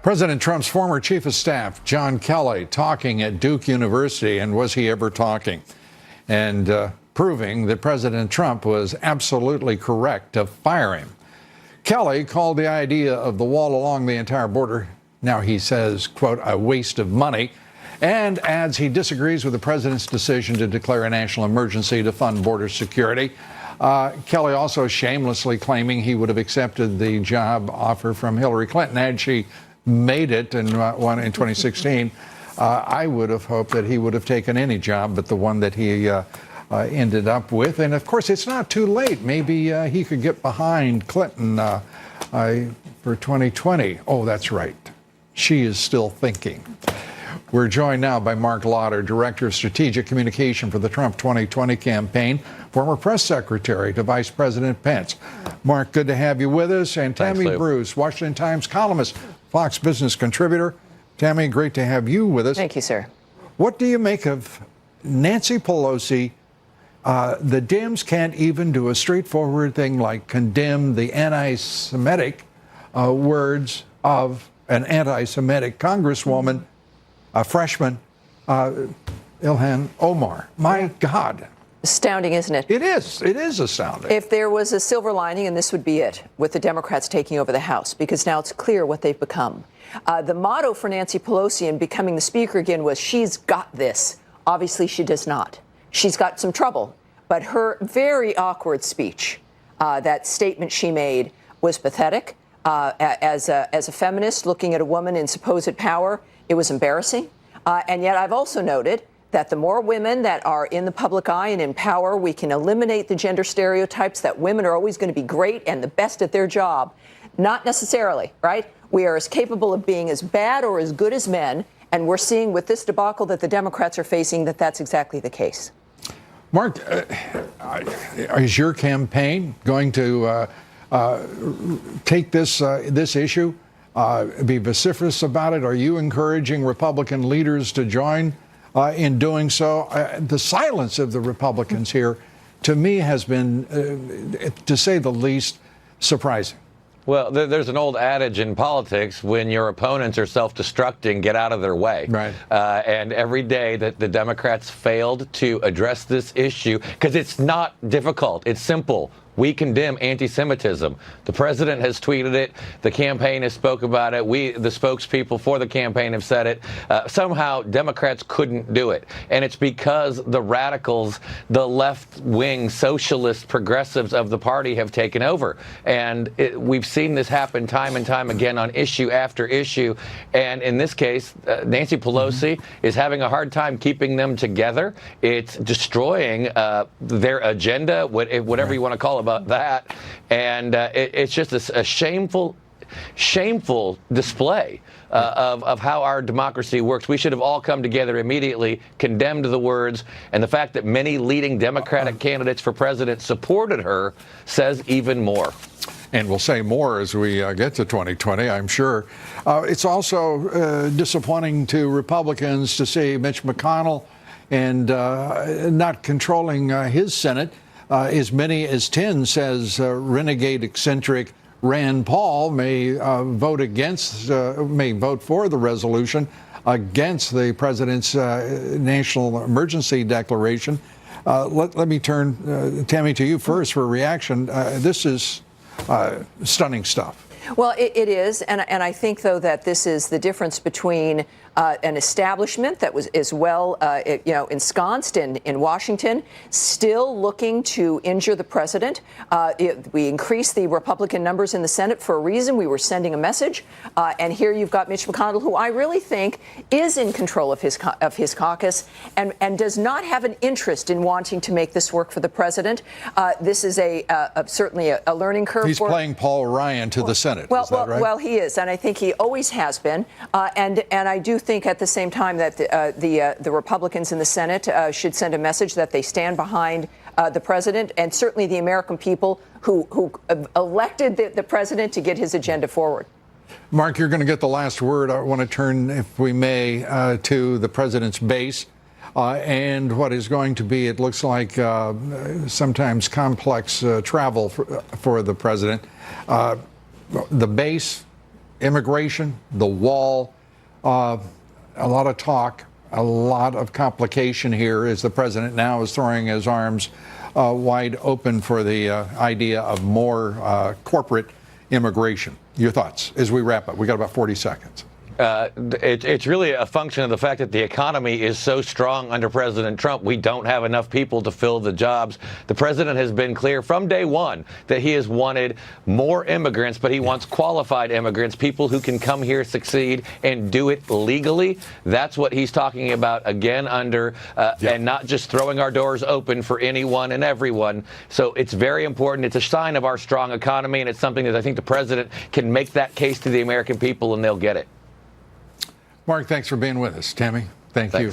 President Trump's former chief of staff, John Kelly, talking at Duke University, and was he ever talking? And proving that President Trump was absolutely correct to fire him. Kelly called the idea of the wall along the entire border, now he says, quote, a waste of money, and adds he disagrees with the president's decision to declare a national emergency to fund border security. Kelly also shamelessly claiming he would have accepted the job offer from Hillary Clinton had she made it and won in 2016. I would have hoped that he would have taken any job but the one that he ended up with. And of course, it's not too late. Maybe he could get behind Clinton for 2020. Oh, that's right. She is still thinking. We're joined now by Mark Lauder, Director of Strategic Communication for the Trump 2020 campaign, former press secretary to Vice President Pence. Mark, good to have you with us. And Tammy Bruce, Washington Times columnist, Fox Business contributor. Tammy, great to have you with us. Thank you, sir. What do you make of Nancy Pelosi? The Dems can't even do a straightforward thing like condemn the anti-Semitic words of an anti-Semitic congresswoman, a freshman, Ilhan Omar. My God. Astounding, isn't it? It is. It is astounding. If there was a silver lining, and this would be it, with the Democrats taking over the House, because now it's clear what they've become. The motto for Nancy Pelosi in becoming the speaker again was, she's got this. Obviously, she does not. She's got some trouble. But her very awkward speech, that statement she made, was pathetic. As a feminist looking at a woman in supposed power, it was embarrassing. And yet I've also noted that the more women that are in the public eye and in power, we can eliminate the gender stereotypes that women are always going to be great and the best at their job. Not necessarily, right? We are as capable of being as bad or as good as men. And we're seeing with this debacle that the Democrats are facing that that's exactly the case. Mark, is your campaign going to take this issue, be vociferous about it? Are you encouraging Republican leaders to join in doing so? The silence of the Republicans here, to me, has been, to say the least, surprising. Well, there's an old adage in politics: when your opponents are self-destructing, get out of their way. Right. And every day that the Democrats failed to address this issue, because it's not difficult, it's simple. We condemn anti-Semitism. The president has tweeted it. The campaign has spoke about it. We, the spokespeople for the campaign, have said it. Somehow, Democrats couldn't do it. And it's because the radicals, the left-wing socialist progressives of the party have taken over. And we've seen this happen time and time again on issue after issue. And in this case, Nancy Pelosi is having a hard time keeping them together. It's destroying their agenda, whatever you want to call it, about that, and it's just a shameful display of how our democracy works. We should have all come together immediately, condemned the words, and the fact that many leading Democratic candidates for president supported her says even more. And we'll say more as we get to 2020, I'm sure. It's also disappointing to Republicans to see Mitch McConnell and not controlling his Senate. As many as 10, says renegade eccentric Rand Paul, may vote for the resolution against the president's national emergency declaration. Let me turn, Tammy, to you first for a reaction. This is stunning stuff. Well, it is, and I think, though, that this is the difference between an establishment that was as well, ensconced in Washington, still looking to injure the president. We increased the Republican numbers in the Senate for a reason. We were sending a message, and here you've got Mitch McConnell, who I really think is in control of his caucus and does not have an interest in wanting to make this work for the president. This is certainly a learning curve. He's playing Paul Ryan to the Senate. Is that right? Well, he is, and I think he always has been. And I do think at the same time that the Republicans in the Senate should send a message that they stand behind the president and certainly the American people who elected the president to get his agenda forward. Mark, you're going to get the last word. I want to turn, if we may, to the president's base and what is going to be, it looks like, sometimes complex travel for the president. The base immigration, the wall, a lot of talk, a lot of complication here as the president now is throwing his arms wide open for the idea of more corporate immigration. Your thoughts as we wrap up? We got about 40 seconds. It's really a function of the fact that the economy is so strong under President Trump. We don't have enough people to fill the jobs. The president has been clear from day one that he has wanted more immigrants, but he wants qualified immigrants, people who can come here, succeed, and do it legally. That's what he's talking about again under, and not just throwing our doors open for anyone and everyone. So it's very important. It's a sign of our strong economy, and it's something that I think the president can make that case to the American people, and they'll get it. Mark, thanks for being with us. Tammy, thank you.